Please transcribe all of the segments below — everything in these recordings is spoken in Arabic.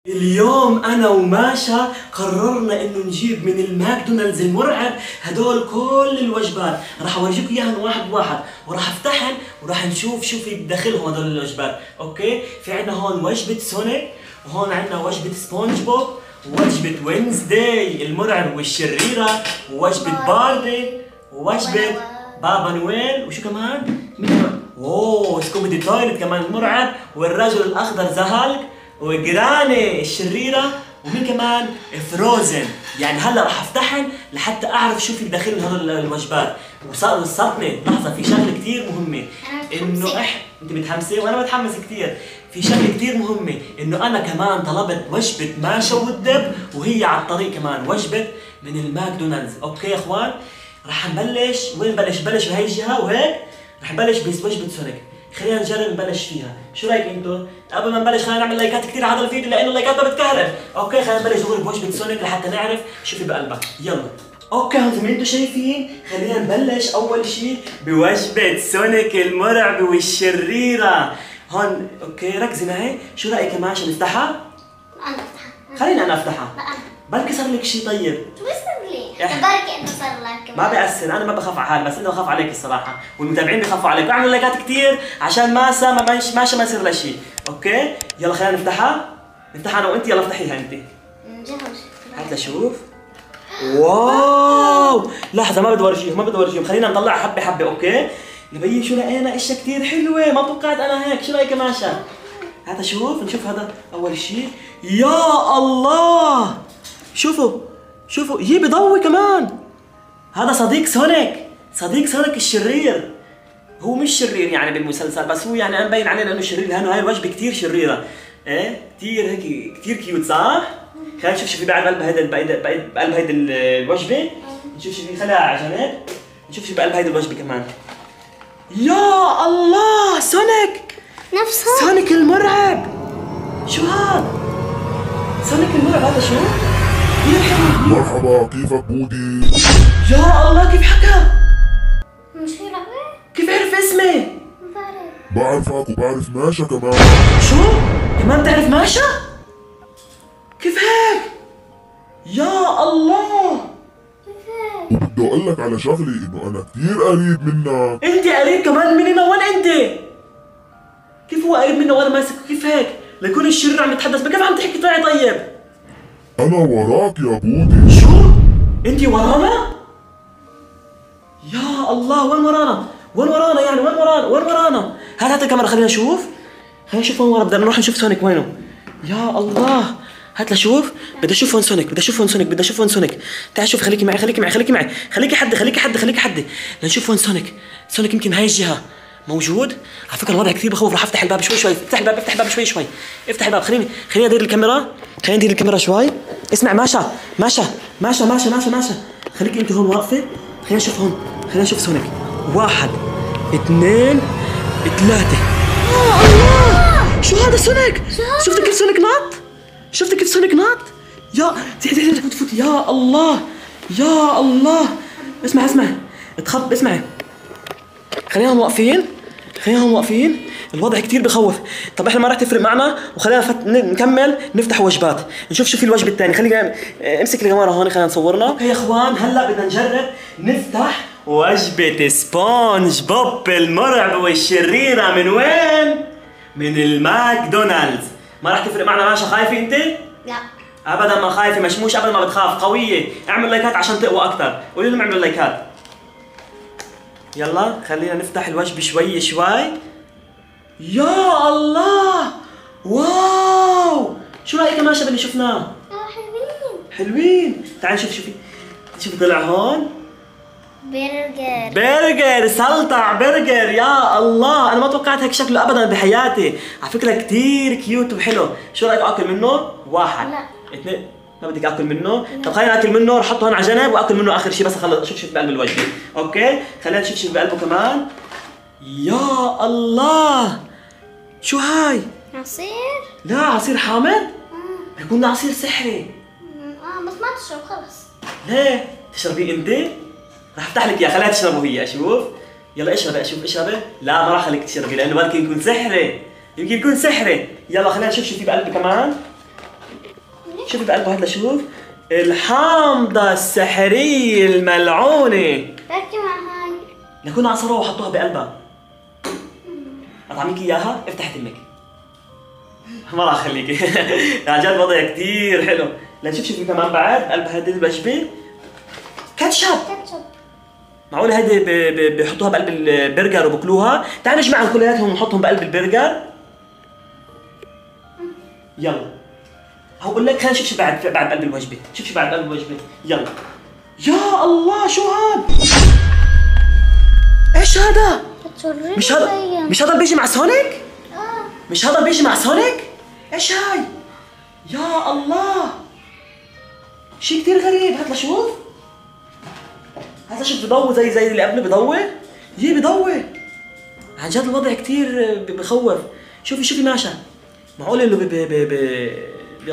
اليوم انا وماشا قررنا انه نجيب من الماكدونالدز المرعب هدول كل الوجبات، راح اورجيكم اياهم واحد واحد وراح افتحهم وراح نشوف شو في بداخلهم هدول الوجبات، اوكي؟ في عندنا هون وجبة سونيك، وهون عندنا وجبة سبونج بوب، ووجبة وينزداي المرعب والشريرة، ووجبة باردي، ووجبة بابا نويل، وشو كمان؟ اوه سكوبي تويلت كمان المرعب، والرجل الاخضر زهالك، وجراني الشريرة، ومين كمان؟ فروزن. يعني هلا راح افتحن لحتى اعرف شو في بداخل هذول الوجبات. وصار الصدمة، لحظة، في شغلة كثير مهمة انه انت متحمسة وانا متحمس كثير. في شغلة كثير مهمة انه انا كمان طلبت وجبة ماشا والدب، وهي على الطريق كمان وجبة من الماكدونالدز، اوكي يا اخوان؟ راح نبلش، وين نبلش بهي الجهة وهيك، راح نبلش بوجبة سونيك. خلينا نجرب نبلش فيها، شو رايك انتو؟ قبل ما نبلش خلينا نعمل لايكات كثير على هذا الفيديو لانه اللايكات ما بتكهرب، اوكي؟ خلينا نبلش دغري بوجبة سونيك لحتى نعرف شو في بقلبها، يلا. اوكي زي ما انتم شايفين، خلينا نبلش اول شيء بوجبة سونيك المرعبة والشريرة. هون اوكي ركزي معي، شو رايك يا ماشا نفتحها؟ انا افتحها. خليني انا افتحها. لا انا. بلكي صار لك شيء طيب. شو بيصير لي؟ بركي انت صار لك. ما بيأثر، انا ما بخاف على حالي، بس انت بخاف عليك الصراحه، والمتابعين بخافوا عليك، واعمل لايكات كثير عشان ماشا ما يصير لها شيء، اوكي؟ يلا خلينا نفتحها انا وانت، يلا افتحيها انت. نجهز. هات لشوف. واو لحظه، ما بدي اورجيهم، خلينا نطلعها حبه حبه، اوكي؟ نبين شو لقينا، اشياء كثير حلوه، ما توقعت انا هيك، شو رايك يا ماشا؟ هات شوف، نشوف هذا اول شيء. يا الله شوفوا يي بضوي كمان. هذا صديق سونيك الشرير. هو مش شرير يعني بالمسلسل، بس هو يعني مبين علينا انه شرير لانه هاي الوجبه كثير شريره. ايه كثير هيك كثير كيوت، صح؟ خلينا نشوف شو في بعد بقلب بقلب هيدي الوجبه. نشوف شو في، خليها على جنب، نشوف شو بقلب هيدي الوجبه كمان. يا الله نفسها سونيك المرعب. شو هذا؟ سونيك المرعب هذا شو؟ كثير حلو. مرحبا، كيفك بودي؟ يا الله كيف حكى؟ مش هي لعبة؟ كيف عرف اسمي؟ بعرفك وبعرف ماشا كمان. شو؟ كمان بتعرف ماشا؟ كيف هيك؟ يا الله. وبدي اقول لك على شغلة، انه انا كثير قريب منك. انت قريب كمان مننا؟ وين انت؟ كيف هو قريب منا وانا ماسك؟ كيف هيك؟ ليكون الشرير عم يتحدث، كيف عم تحكي معي طيب؟ انا وراك يا بودي. شو؟ انت ورانا؟ يا الله، وين ورانا؟ وين ورانا؟ هات الكاميرا خلينا نشوف وين ورا، بدنا نروح نشوف سونيك وينه. يا الله، هات لشوف، بدي اشوف وين سونيك، تعال شوف، خليكي معي، خليكي حدي لنشوف وين سونيك يمكن هاي الجهة موجود. على فكرة الوضع كثير بخوف، راح افتح الباب شوي، افتح الباب شوي، افتح الباب، خليني ادير الكاميرا، شوي. اسمع ماشا، خليكي انت هون واقفة، خلينا نشوف سونيك. 1 2 3. يا الله، شو هذا سونيك؟ شفتي كيف سونيك نط؟ يا تفوت، يا الله. اسمع اتخب، اسمعي. خلينا واقفين، الوضع كثير بخوف. طب احنا ما راح تفرق معنا، وخلينا نكمل نفتح وجبات، نشوف شو في الوجبه الثانيه. خلينا امسك الكاميرا هون، خلينا نصورنا. اوكي يا اخوان، هلا بدنا نجرب نفتح وجبه سبونج بوب المرعبه والشريره. من وين؟ من الماكدونالدز. ما راح تفرق معنا ماشا؟ خايفه انت؟ لا ابدا ما خايفه، مشموش ابدا ما بتخاف، قويه. اعمل لايكات عشان تقوى اكثر، قولي لهم اعملوا لايكات. يلا خلينا نفتح الوجبه شوي. يا الله، واو، شو رايك يا ماشا باللي شفناه؟ حلوين. تعال شوف شوفي طلع هون برجر سلطع برجر. يا الله، انا ما توقعت هيك شكله ابدا بحياتي. على فكره كثير كيوت وحلو. شو رايك اكل منه؟ 1 لا 2. ما بدك اكل منه؟ طب خلينا اكل منه، رح احطه هون على جنب واكل منه اخر شيء، بس اخلص اشوف شو بقلب الوجبه، اوكي؟ خلينا نشوف شو بقلبه كمان. يا الله، شو هاي؟ عصير؟ لا عصير حامض؟ بيكون عصير سحري. بس ما تشرب خلص. ليه؟ تشربيه انت؟ رح افتح لك اياه، خليها تشربه هي، اشوف. يلا اشربي. لا ما راح اخليك تشربي لانه يمكن يكون سحري. يلا خلينا نشوف شو في بقلبه كمان. شوفي بقلبه هاد لشوف. الحامضة السحرية الملعونة. ركي مع هاي. لكون عصروها وحطوها بقلبها. أطعميك إياها؟ افتحي تمك. ما راح أخليكي. عن جد الوضع كثير حلو. لنشوف شوفي كمان بعد قلب هذه الوجبة. كاتشب. كاتشب. معقول هيدي بحطوها بقلب البرجر وبكلوها؟ تعالوا نجمعهم كلياتهم ونحطهم بقلب البرجر. يلا. هقول لك خلينا نشوف شو بعد قلب الوجبة، شوف شو بعد قلب الوجبة، يلا. يا الله شو هاد؟ ايش هذا؟ مش هذا اللي بيجي مع سونيك؟ مش هذا اللي بيجي مع سونيك؟ ايش هاي؟ يا الله شيء كثير غريب، هات لشوف. هذا شوف بضوي زي اللي قبله بضوي؟ بضوي. عن جد الوضع كثير بخوف. شوفي ماشا. معقول انه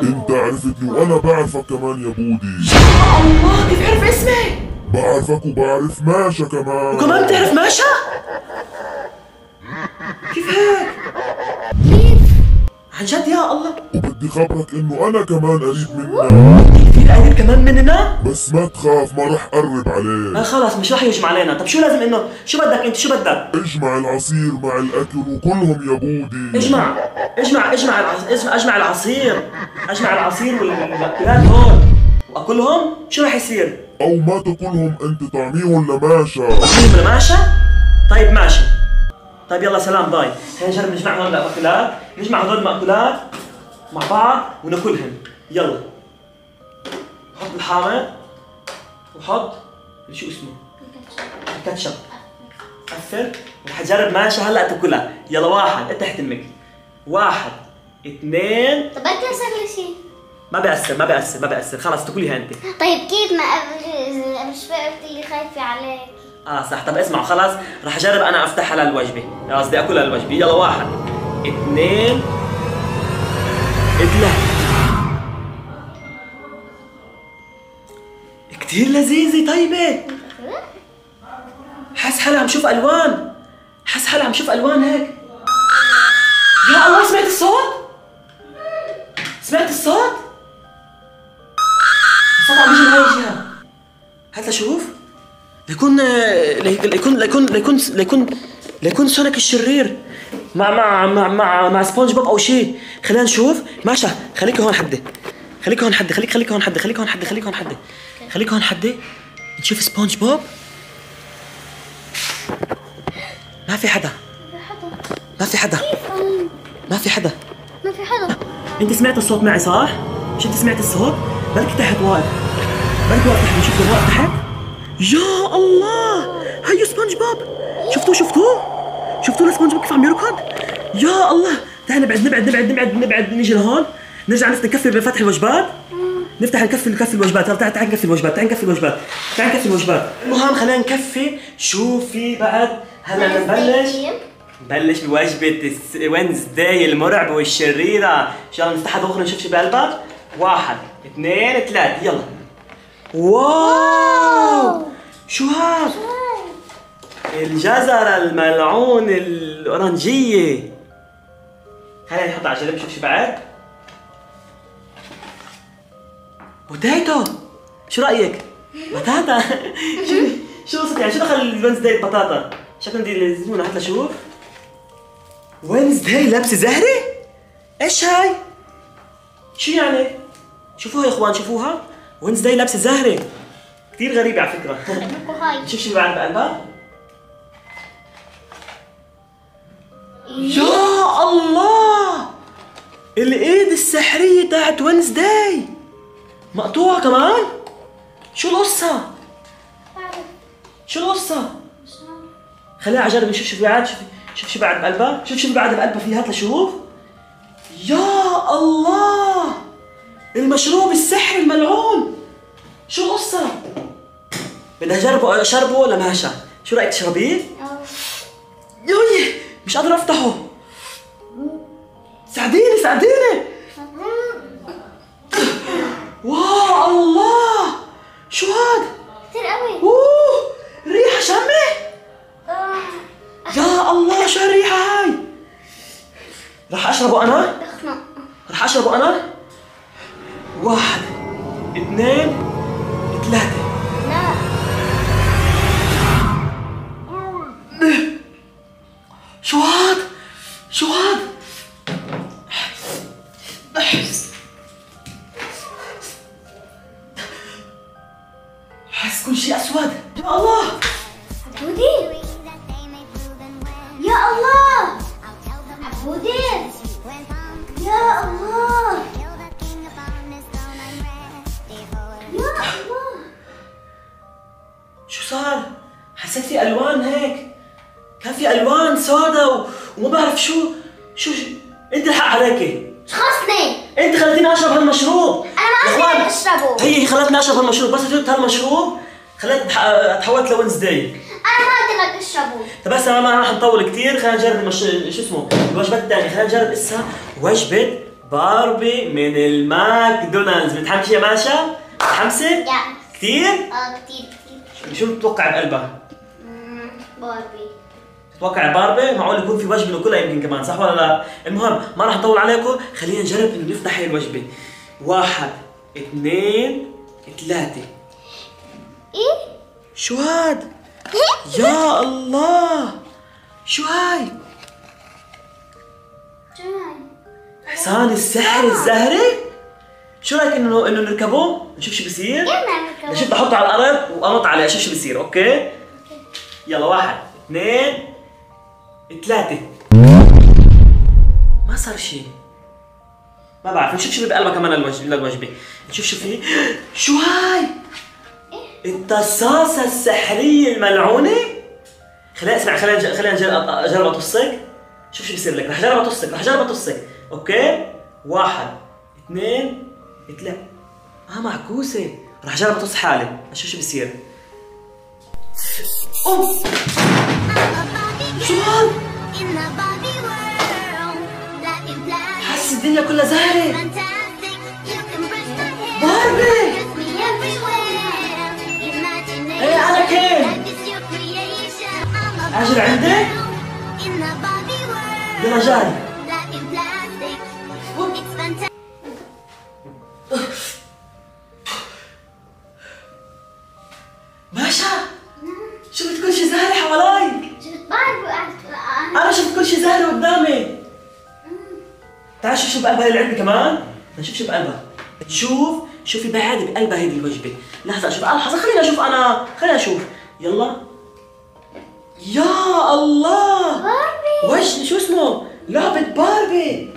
انت عرفتني وانا بعرفك كمان يا بودي. يا الله كيف عرف اسمي؟ بعرفك وبعرف ماشا كمان. وكمان بتعرف ماشا؟ كيف هيك؟ عن جد يا الله. وبدي خبرك انه انا كمان قريب منك. كثير قريب كمان مننا؟ بس ما تخاف ما رح قرب عليك. خلص مش رح يهجم علينا. طب شو لازم انه شو بدك انت شو بدك؟ اجمع العصير مع الاكل وكلهم يا بودي. اجمع العصير والمأكولات هون واكلهم. شو رح يصير؟ او ما تاكلهم انت طعميهم لماشا. طعميهم لماشا؟ طيب ماشي. طيب يلا سلام باي. خلينا نجرب نجمع هون المأكولات، نجمع هدول المأكولات مع بعض وناكلهم. يلا. حط الحامض وحط شو اسمه؟ الكاتشب. قفل ورح اجرب ماشي هلا تاكلها. يلا واحد افتح تمك. 1 2. طب بدي اسال لي شيء. ما بيأثر خلص تاكليها انت. طيب كيف ما قبل شوي قلت لي خايفة عليك. صح. طب اسمعوا خلاص رح اجرب انا افتحها للوجبه، قصدي اكلها للوجبه. يلا 1 2 3. كثير لذيذه طيبه. حس حالي عم شوف الوان. هيك. يا الله سمعت الصوت؟ الصوت عم بيجي من هاي الجهه. هات لشوف. ليكون سونيك الشرير مع سبونج بوب او شيء. خلينا نشوف. ماشا خليك هون حدي. نشوف سبونج بوب. ما في حدا. انت سمعت الصوت معي صح؟ مش انت سمعت الصوت؟ بلكي تحت واقف تحت. نشوف واقف تحت. يا الله هيو سبونج بوب. شفتوا سبونج بوب كيف عم يركض؟ يا الله. تعال نبعد نيجي لهون. نرجع نكفي بفتح الوجبات. نكفي الوجبات. تعال نكفي الوجبات. المهم خلينا نكفي. شوفي بعد هلا نبلش بوجبة وينزداي المرعبة والشريرة. ان شاء الله نفتحها دغري نشوف شو بقلبها. 1 2 3 يلا. واو شو هاد؟ الجزرة الملعون الأورنجية. خلينا نحطها على جنب. شوف شو بعد. بوتيتو. شو رأيك؟ بطاطا. شو قصة يعني شو دخل الوينزداي ببطاطا؟ شكلهم دي الزبونة. هات لشوف. وينزداي لابسة زهرة؟ ايش هاي؟ شو يعني؟ شوفوها يا اخوان شوفوها. وينزداي لابسة زهرة. كثير غريبة على فكرة. شوف شو بعد بقلبها. يا الله الايد السحرية تاعت وينزداي مقطوعة كمان. شو القصة؟ خلينا اجرب نشوف شو بعد. شوف شو بعد بقلبها. شوف بعد بقلبها فيها. هات لشوف. يا الله المشروب السحري الملعون. شو القصة؟ بدي اجربه اشربه ولا ماشا؟ شو رايك تشربيه؟ يوي مش قادر افتحه. ساعديني. واو الله شو هاد؟ كثير قوي. ريحة شمة. يا الله شو هالريحة هاي؟ رح اشربه انا. 1 2 3. لا. شو هاد؟ شو هاد؟ حس كل شيء اسود. يا الله عبودي. يا الله. عبودي. يا الله. يا الله. شو صار؟ حسيت في الوان هيك، كان في الوان سودا وما بعرف شو انت الحق عليكي. شخصني. انت خلتيني اشرب هالمشروب. انا ما اقدر اشربه. هي خلتني اشرب هالمشروب، بس شربت هالمشروب خليت تحولت لوينزداي. انا ما قلت لك اشربه. طيب بس ما راح نطول كثير، خلينا نجرب شو اسمه الوجبات الثانية. خلينا نجرب اسا وجبة باربي من الماكدونالدز. متحمسة يا ماشا؟ متحمسة؟ يا كثير؟ كثير. شو بتتوقع بقلبها؟ باربي. تتوقع باربي؟ معقول يكون في وجبة ناكلها يمكن كمان، صح ولا لا؟ المهم ما راح نطول عليكم، خلينا نجرب انه نفتح هي الوجبة. 1 2 3. ايه؟ شو هاد؟ يا الله شو هاي؟ شو هاي؟ حصان السحر الزهري؟ شو رايك انه نركبه؟ نشوف شو بصير؟ يلا شوف بحطه على الارض وانط عليه اشوف شو بصير، اوكي؟ يلا 1 2 3. ما صار شيء. ما بعرف، نشوف شو بقلبها كمان للوجبة. نشوف شو فيه. شو هاي؟ التصاصة السحرية الملعونة؟ خلينا اسمع، خلينا اجرب اطصك. شوف شو بصير لك. رح اجرب اطصك، اوكي؟ 1 2 3. معكوسة. رح اجرب اطص حالي، اشوف شو بصير. اوف شو هاد؟ حس الدنيا كلها زهرة. باربي. ايه انا كيف؟ اجل عندك؟ يلا جاي. ماشا شفت كل شيء زهري حوالي. شفت باربي. انا شفت كل شيء زهري قدامي. تعال شوف بقلبها اللي عندي كمان. نشوف شو بقلبها. شوفي بعد بقلبها هيدي الوجبه. لحظه اشوف، لحظه خليني اشوف انا، خليني اشوف. يلا. يا الله باربي. شو اسمه؟ لعبه باربي.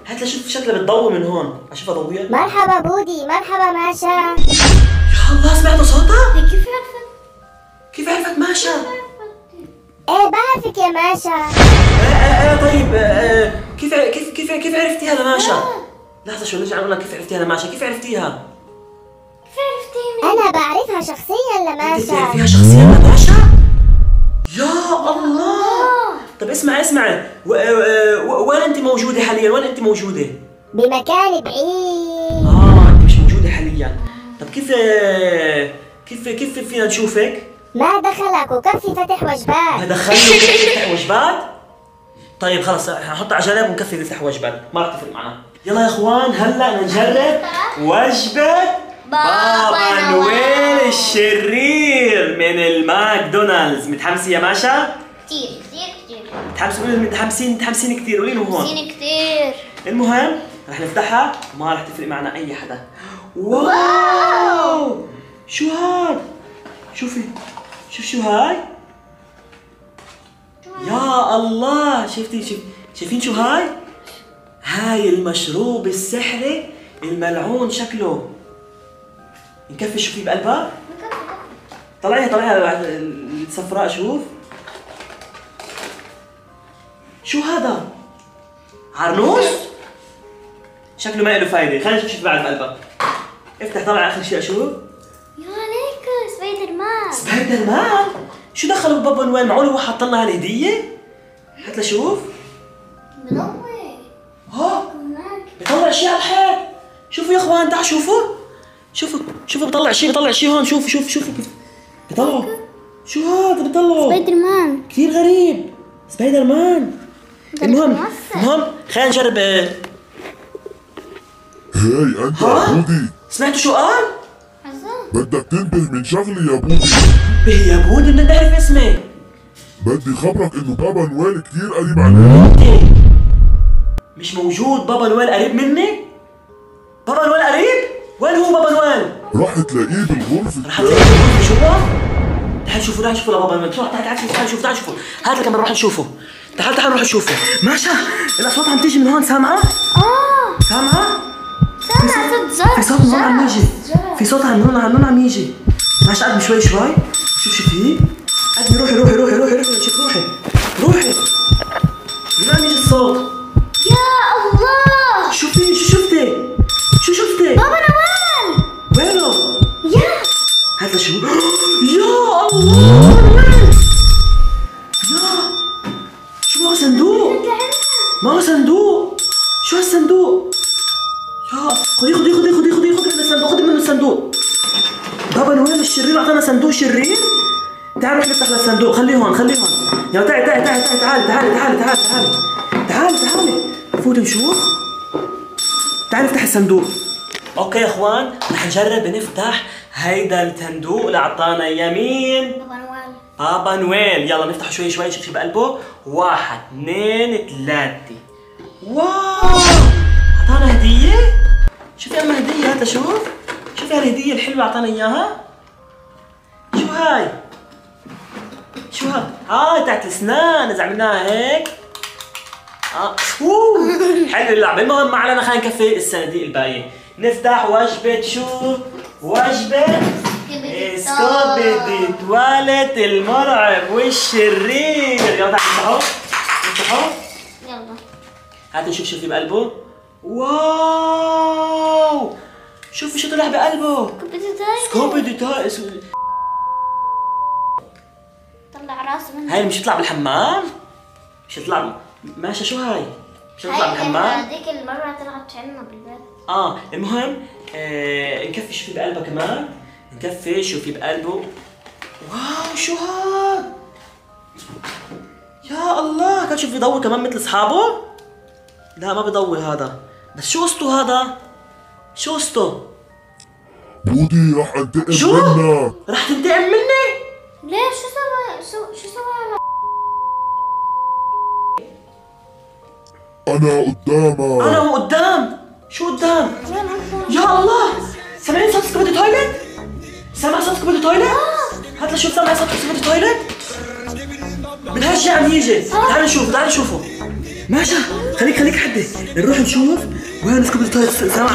هات لشوف شكلها بتضوي من هون. اشوف اضويها. مرحبا بودي. مرحبا ماشا. يا الله سمعتوا صوتها؟ كيف عرفت؟ كيف عرفت ماشا؟ ايه بعرفك يا ماشا. طيب كيف عرفتيها لماشا؟ لحظة شو نرجع نقول لك كيف عرفتيها لماشا؟ كيف عرفتيها؟ كيف عرفتيني؟ انا بعرفها شخصيا انت لماشا. بتعرفيها شخصيا لماشا؟ يا الله. طب اسمعي وين انت موجودة حاليا؟ وين انت موجودة؟ بمكان بعيد. انت مش موجودة حاليا. طب كيف فينا نشوفك؟ ما دخلك وكفي فتح وجبات. ما دخلني وكفي يفتح وجبات؟ طيب خلص حنحط على جنب ونكفي يفتح وجبات، ما راح تفرق معنا. يلا يا اخوان هلا نجرب وجبة بابا نويل الشرير من الماكدونالدز. متحمسة يا ماشا؟ كثير. متحمسين كثير. قولي له هون. كثير. المهم رح نفتحها وما رح تفرق معنا اي حدا. واو شو هاد؟ شوفي شوف شو هاي؟ يا الله شايفين شو هاي؟ هاي المشروب السحري الملعون شكله. نكفي شو في بقلبها؟ طلعيها الصفراء. شو هذا؟ عرنوس؟ شكله ما له فايدة. خلينا نشوف شو بعد بقلبها. افتح طلع اخر شيء اشوف. يا عليك سبايدر مان؟ شو دخلوا بابا نويل؟ معقول هو حط لنا هالهدية؟ هات لشوف. منور. بيطلع شيء على الحيط. شوفوا يا اخوان تعالوا شوفوا بيطلع شيء هون. شوفوا كيف بيطلعوا. شو هذا بيطلعوا؟ سبايدر مان. كثير غريب. سبايدر مان. المهم خلينا نجرب. هاي انت ها؟ يا بودي، سمعتوا شو قال؟ حسن بدك تنتبه من شغلي يا بودي. به يا بودي بدنا نعرف اسمه. بدي خبرك انه بابا نويل كتير قريب عليك. إيه؟ مش موجود بابا نويل قريب مني؟ بابا نويل قريب؟ وين هو بابا نويل؟ رح تلاقيه بالغرفة رح تلاقيه الثانية. جوا؟ تعال نشوفه لبابا نويل، بسرعة تعال شوف، تعال نشوفه، هات الكاميرا نروح نشوفه. تعال نروح نشوفه. ماشا الأصوات عم تيجي من هون، سامعة؟ سامعة؟ سامع صوت في صوت من هون عم يجي، في صوت من هون عم يجي. ماشي قدم شوي شوف فيه. قدمي روحي روحي. من وين عم يجي الصوت؟ يا الله شوفي شو شفتي؟ بابا نوال وينه؟ يا هذا شو؟ يا الله يا شو هو صندوق؟ ما هو صندوق. شو هالصندوق؟ يا خذي منه الصندوق. بابا نويل الشرير اعطانا صندوق شرير. تعال نروح نفتح الصندوق. خليه هون. يلا تعالي فوت نشوف. تعال نفتح الصندوق. اوكي يا اخوان، رح نجرب نفتح هيدا الصندوق اللي اعطانا يمين بابا نوال بابا نويل. يلا نفتح شوي شوف شو بقلبه. 1 2 3. واو اعطانا هدية. شوفي اما هدية، هات شوف. شوفي هالهدية الحلوة اعطانا اياها. شو هاي تاعت الاسنان اذا عملناها هيك. حلو اللعبة. المهم ما علينا، خلينا نكفي الصناديق الباقية. نفتح وجبة شو؟ وجبة سكوبيدي تواليت المرعب والشرير. يلا تعالوا نفتحه. يلا هات نشوف شو في بقلبه. واو شوفي شو طلع بقلبه. سكوبيدي تاي. طلع راسه منه. هاي مش يطلع بالحمام؟ مش يطلع ماشي. شو هاي؟ مش يطلع بالحمام؟ هذيك المرة طلعت عنا بالبيت. المهم نكفي شو في بقلبه كمان. نكفي شو في بقلبه. واو شو هاد؟ يا الله كان شوف بيضوي كمان مثل اصحابه؟ لا ما بيضوي هذا. بس شو قصته هذا؟ شو قصته؟ بودي رح انتقم شو؟ منك. رح تنتقم مني؟ ليش شو سوى؟ انا قدامك. انا هو قدام. شو قدام؟ يا الله سامعين صوت سكوبيدي تويلت؟ سامع صوت سكوبيدي تويلت؟ هات لشوف سامع صوت سكوبيدي تويلت؟ من هالشي عم يجي. تعال نشوفه. ماشي خليك حدي نروح نشوف وين سكوبيدي تويلت. سامع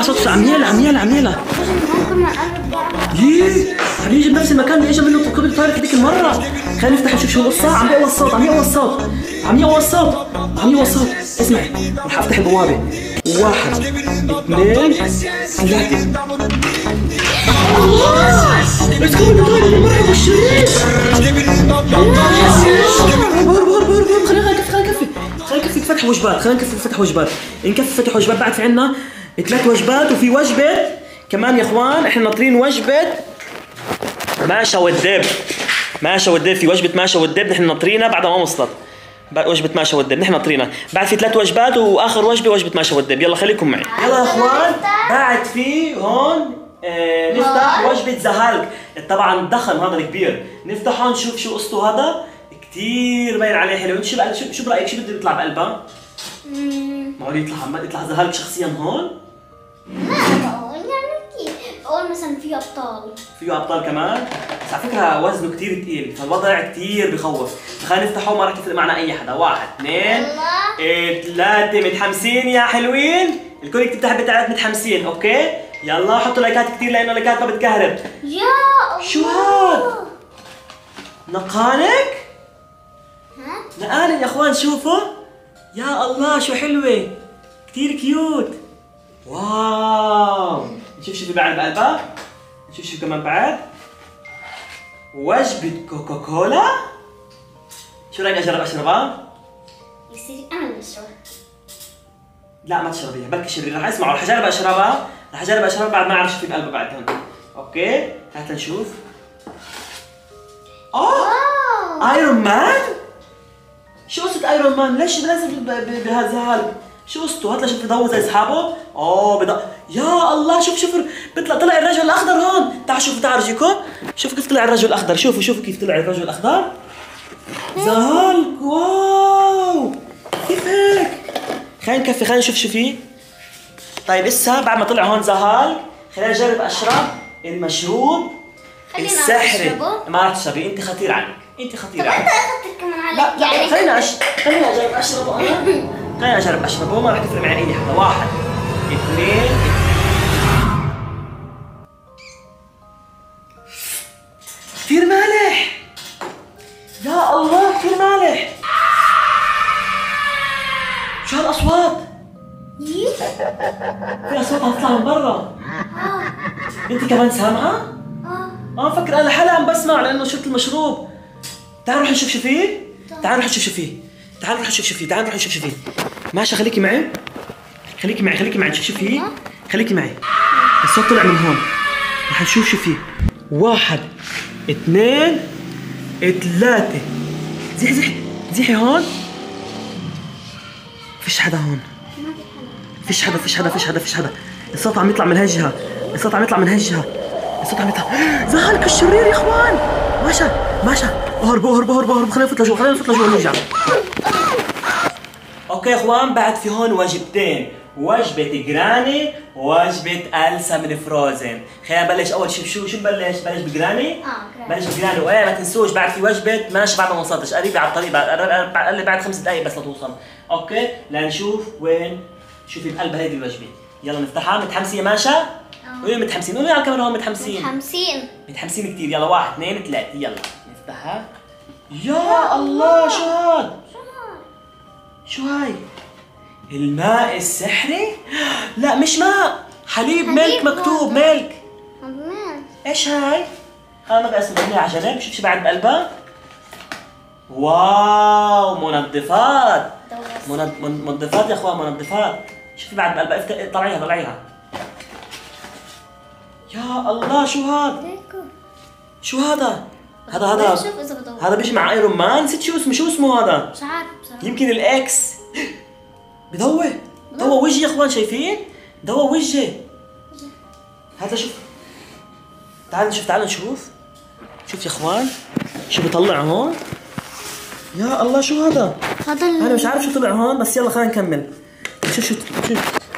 صوته عم يلا. ييه عم يجي بنفس المكان اللي اجى منه سكوبيدي تويلت هذيك المرة. خلينا نفتح نشوف شو القصة. عم يقوى الصوت. اسمعي رح افتح البوابة. 1 2 3. سكوبيدي تويلت المرعب والشرير. خلينا نكفي فتح وجبات. نكفي فتح وجبات. بعد في عنا 3 وجبات وفي وجبة كمان يا اخوان. احنا ناطرين وجبة ماشا والدب. في وجبة ماشا والدب نحن ناطرينها بعد ما وصلت. وجبة ماشا والدب نحن ناطرينها. بعد في 3 وجبات واخر وجبة ماشا والدب. يلا خليكم معي. يلا يا اخوان بعد في هون نفتح وجبة زهالك. طبعا الضخم هذا الكبير. نفتحه نشوف شو قصته. هذا كتير باين عليه حلو. انت شو برايك؟ شو بده يطلع بقلبها؟ معقول يطلع زهالك شخصيا هون؟ أول مثلا فيه أبطال كمان. بس على فكرة وزنه كتير تقيل فالوضع كتير بخوف. خلينا نفتحه ما راح تفرق معنا أي حدا. 1 2 3. متحمسين يا حلوين؟ الكل يكتب تحت بتاعت متحمسين. أوكي يلا حطوا لايكات كتير لأنه لايكات ما بتكهرب. يا الله شو هاد؟ نقانق؟ نقانق يا اخوان شوفوا. يا الله شو حلوة كتير كيوت. واو نشوف شو في بعد بقلبها. نشوف شو كمان بعد. وجبة كوكاكولا. شو رايك اجرب اشربها؟ يصير أنا بشرب. لا ما تشربيها بلكي شرير. رح اسمعوا رح اجرب اشربها بعد ما اعرف شو في بقلبها بعد هون. اوكي هات نشوف. ايرون مان؟ شو قصة ايرون مان؟ ليش بنزل بهذا الزهال؟ شو قصته؟ هات لشوف بضوي زي اصحابه. يا الله، شوف طلع الرجل الاخضر هون. تعال شوفوا، تعال ارجيكم. شوفوا كيف طلع الرجل الاخضر. شوفوا كيف طلع الرجل الاخضر. زهالك، واو كيف هيك؟ خلينا نكفي، خلينا نشوف شو فيه. طيب اسا بعد ما طلع هون زهالك، خلينا نجرب اشرب المشروب السحري. ما راح تشربي، انت خطير عنك، انت خطير عنك. انت اخذت كمان عليك لا يعني. خلينا اجرب اشربه انا. خلينا اجرب اشربه، ما راح تفرق معي اي حدا. 1 2. كثير مالح، يا الله كثير مالح. شو هالاصوات؟ في اصوات عم تطلع من برا. انت كمان سامعه؟ فكر انا لحالي عم بسمع لانه شربت المشروب. تعال نروح نشوف شو فيه. تعال نروح نشوف شو فيه. تعال نروح نشوف شو فيه. ماشي، خليكي معي نشوف شو فيه. خليكي معي. الصوت طلع من هون، رح نشوف شو فيه. 1 2 3. زحي هون. فيش حدا هون. فيش حدا. الصوت عم يطلع من هالجهة. زهالك الشرير يا اخوان. ماشى. اهربوا. خلينا نفوت لجوا ونرجع. اوكي يا اخوان، بعد في هون وجبتين، وجبة جراني ووجبة ألسا من فروزن. خلينا نبلش أول شيء. شو نبلش بجراني؟ بلش بجراني. وإيه ما تنسوش بعد في وجبة ماشي بعد ما وصلتش، قريبة على الطريق، بعد 5 دقايق بس لتوصل. اوكي لنشوف وين شو في بقلب هيدي الوجبة. يلا نفتحها. متحمسين يا ماشا؟ قولوا متحمسين، قولوا على الكاميرا هون متحمسين كثير. يلا 1 2 3 يلا نفتحها. يا الله، شو هاي؟ الماء السحري؟ لا مش ماء، حليب ملك مكتوب ملك. ايش هاي؟ ما بقسم عليها على جنب. شوف شو بعد بقلبها. واو، منظفات يا اخوان، منظفات. شوفي بعد بقلبها. طلعيها. يا الله، شو هذا؟ هذا بيجي مع ايرون مان. نسيت شو اسمه هذا. مش عارف بصراحة. يمكن الاكس. بضوي وجهي يا اخوان، شايفين؟ ضوى وجهي. هذا شوف. تعال نشوف. شوف يا اخوان شو بيطلع هون. يا الله، شو هذا؟ انا مش عارف شو طلع هون، بس يلا خلينا نكمل. شوف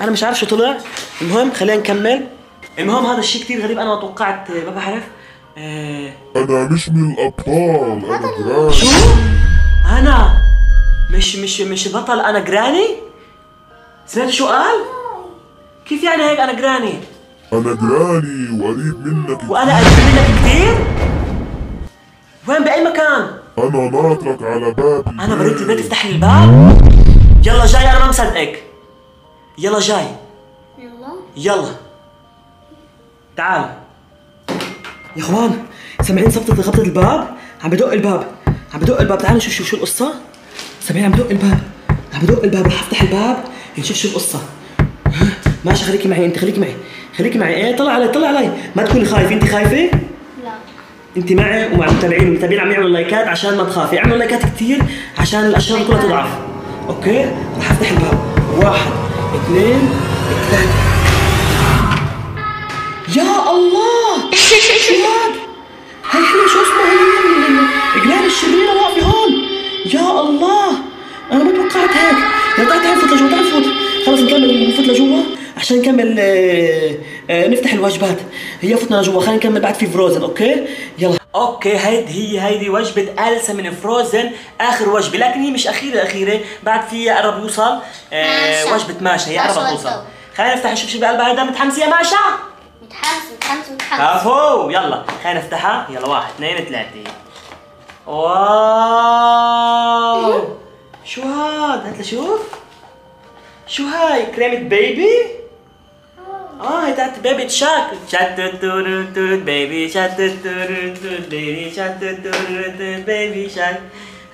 انا مش عارف شو طلع. المهم خلينا نكمل. هذا الشيء كثير غريب، انا ما توقعت. ما بعرف. انا مش من الابطال، انا جراني. شو؟ انا مش بطل، انا جراني؟ سمعت شو قال؟ كيف يعني هيك انا جراني؟ انا جراني وقريب منك. وانا قريب منك كثير؟ وين بأي مكان؟ انا ناطرك على باب البيت. انا بريت البيت، افتح لي الباب. يلا جاي، انا ما مصدقك. يلا جاي. يلا تعال يا اخوان. سامعين خبطة الباب؟ عم بدق الباب. تعالوا نشوف شو القصة. سامعين عم بدق الباب. رح افتح الباب نشوف شو القصة. ماشي، خليكي معي. انت خليكي معي. ايه طلع علي. ما تكوني خايفة. انت خايفة؟ لا. انت معي ومع المتابعين عم يعملوا لايكات عشان ما تخافي. اعملوا لايكات كثير عشان الاشياء كلها تضعف. اوكي رح افتح الباب. 1 2 3. يا الله، شو هاد؟ هاي شو اسمه؟ هي جراني الشريرة واقفة هون. يا الله، انا ما توقعت هيك. يلا تعال نفوت لجوا. خلص نفوت لجوا عشان نكمل. نفتح الوجبات. هي فتنا لجوا، خلينا نكمل بعد في فروزن. اوكي يلا. اوكي هيدي وجبة ألسا من فروزن، اخر وجبة، لكن هي مش اخيرة. بعد في قرب يوصل. وجبة ماشا، هي قربت توصل. خلينا نفتح نشوف شو بقلبها. هيدا متحمسة يا ماشا؟ متحمس. كفو. يلا خلينا نفتحها. يلا 1 2 3. واو، شو هاد؟ هات لشوف. شو هاي؟ كريمة بيبي؟ هي تاعت بيبي شاك. بيبي شاك.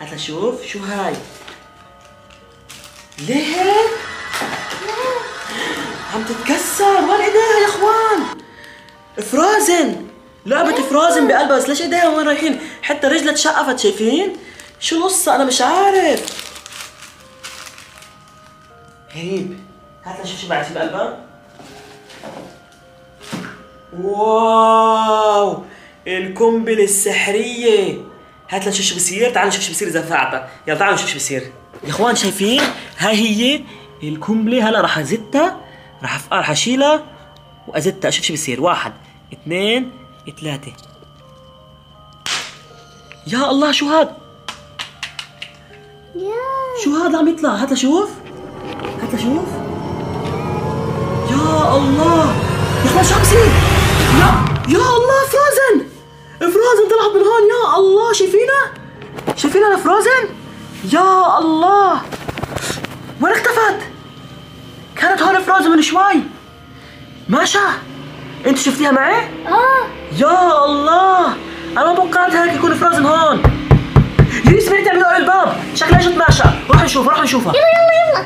هات لشوف. شو هاي؟ ليه هيك؟ عم تتكسر. وين ايديها يا اخوان؟ فروزن، لعبة فروزن بقلبها. بس ليش ايديها وين رايحين؟ حتى رجلها تشقفت. شايفين؟ شو القصة؟ انا مش عارف. غريب. هات لنشوف شو بعد في بقلبها. واو القنبلة السحرية. هات لنشوف شو بصير. تعالوا نشوف شو بصير إذا فعلتها. يلا تعالوا نشوف شو بصير. يا إخوان شايفين؟ هاي هي القنبلة. هلا راح أزتها، راح أشيلها وأزتها أشوف شو بصير. 1 2 3. يا الله شو هاد؟ شو هاد عم يطلع؟ هات لشوف. هات لشوف. يا الله يا اخوان شو عم بصير؟ يا الله فروزن. فروزن طلعت من هون. يا الله شايفينها انا فروزن؟ يا الله وين اختفت؟ كانت هون فروزن من شوي. ماشا انت شفتيها معي؟ يا الله انا ما توقعت هيك يكون فروزن هون. سمعت عملوا الباب. شكلها اجت ماشا. روح نشوفها. يلا.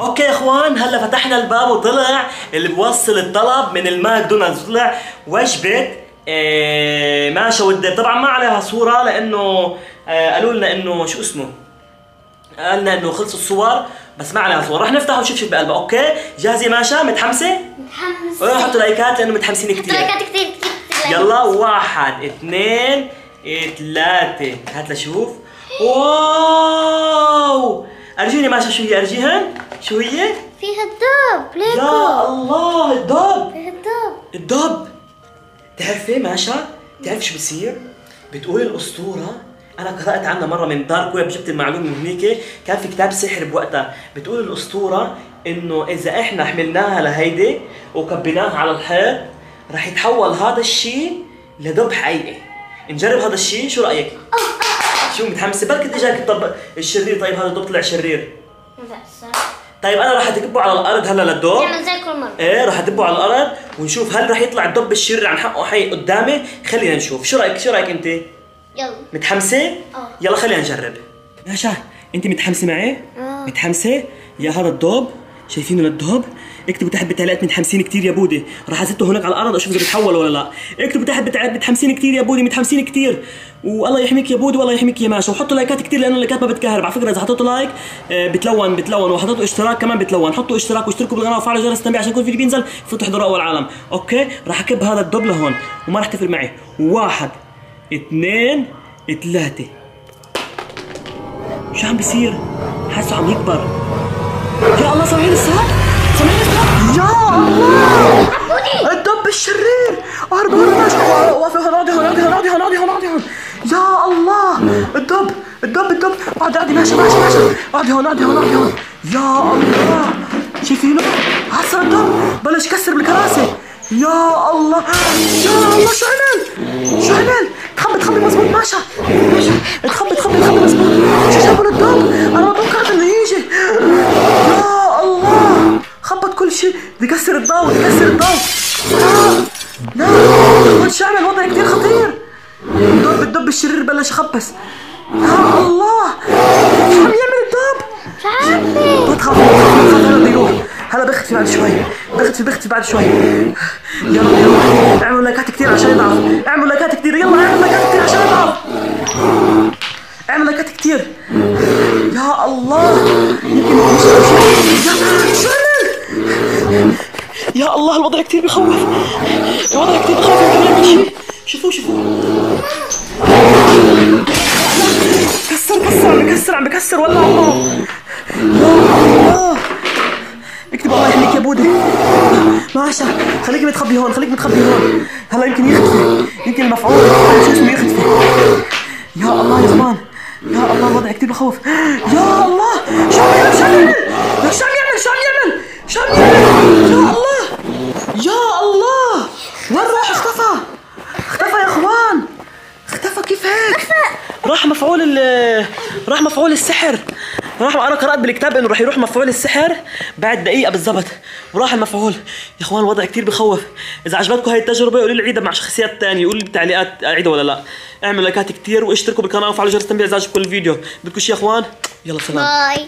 اوكي يا اخوان هلا فتحنا الباب وطلع اللي بوصل الطلب من الماكدونالدز. طلع وجبه ماشا والدب. طبعا ما عليها صوره لانه قالوا لنا انه شو اسمه، قالنا انه خلصوا الصور بس ما عليها صور. رح نفتح ونشوف شو بقلبها. اوكي جاهزه ماشا؟ متحمسه؟ حطوا لايكات لانه متحمسين كثير. لايكات كثير. يلا 1 2 3. هات لشوف. واو ارجيني ماشا شو هي؟ ارجيها شو هي؟ فيها الدب ليكو. يا الله الدب. فيها الدب. تعرفي ماشا؟ تعرف شو بصير؟ بتقول الاسطوره، انا قرات عنها مره من دارك ويب، جبت المعلومه من هنيك. كان في كتاب سحر بوقتها. بتقول الاسطوره انه اذا احنا حملناها لهيدي وكبيناها على الحيط رح يتحول هذا الشيء لدب حقيقي. نجرب هذا الشيء، شو رايك؟ شو متحمسه؟ بركي اجاك الطب الشرير. طيب هذا الدب طلع شرير. طيب انا راح ادبه على الارض هلا للدب. نعمل زي كل مره. ايه راح ادبه على الارض ونشوف هل راح يطلع الدب الشرير عن حقه حي قدامي. خلينا نشوف. شو رايك انت؟ يلا. متحمسه؟ يلا خلينا نجرب. ماشا انت متحمسه معي؟ متحمسه؟ يا هذا الدب شايفينه للدب؟ اكتبوا تحت بالتعليقات متحمسين كثير يا بودي. راح ازته هناك على الارض اشوف اذا بتحول ولا لا. اكتبوا تحت بالتعليقات متحمسين كثير يا بودي، متحمسين كثير. والله يحميك يا بودي والله يحميك يا ماشا. وحطوا لايكات كثير لانه اللايكات ما بتكهرب. على فكره اذا حطيتوا لايك بتلون وحطيتوا اشتراك كمان بتلون. حطوا اشتراك واشتركوا بالقناه وفعلوا جرس التنبيه عشان كل فيديو بينزل فوتوا احضروا اول عالم. اوكي راح اكب هذا الدب لهون وما راح تفرق معي. 1 2 3. شو عم بيصير؟ حاسه عم يكبر. يا الله سامعين الصوت؟ يا الله الدب الشرير. هرب واقف هنادي. يا الله الدب. اقعدي ماشي. اقعدي هون. يا الله شايفينه؟ عصر الدب بلش يكسر بالكراسي. يا الله شو عمل؟ تخبي مزبوط ماشا. تخبي مزبوط. شو جابوا للدب؟ انا ما توقعت انه يجي. يا الله خبط كل شيء. بكسر الضوء. لا شو عمل؟ وضع كثير خطير. الدب الشرير بلش يخبص. يا الله شو عم يعمل الدب؟ مش عارفه. ما تخافوا هلا بده يروح. هلا بختفي بعد شوي. يلا اعملوا لايكات كثير عشان يضعف. يلا اعملوا لايكات كثير. يا الله يمكن شو عمل؟ يا الله الوضع كثير بخوف. يمكن يعمل شيء. شوفوا عم بكسر ولا الله. يا الله اكتب الله يحميك يا بودي. ماشا خليك متخبي هون. هلا يمكن يختفي. يمكن المفعول شو اسمه يختفي. يا الله يا اخوان. يا الله الوضع كثير بخوف. يا الله شو عم يعمل؟ يا الله وين راح؟ اختفى يا اخوان. اختفى كيف هيك؟ راح مفعول السحر. انا قرأت بالكتاب انه راح يروح مفعول السحر بعد دقيقة بالضبط وراح المفعول. يا اخوان الوضع كثير بخوف. اذا عجبتكم هاي التجربة قولوا لي عيدها مع شخصيات ثانية. قولوا لي بالتعليقات اعيدها ولا لا. اعملوا لايكات كثير واشتركوا بالقناة وفعلوا جرس التنبيه اذا عجبكم الفيديو. بدكم شيء يا اخوان؟ يلا سلام. باي.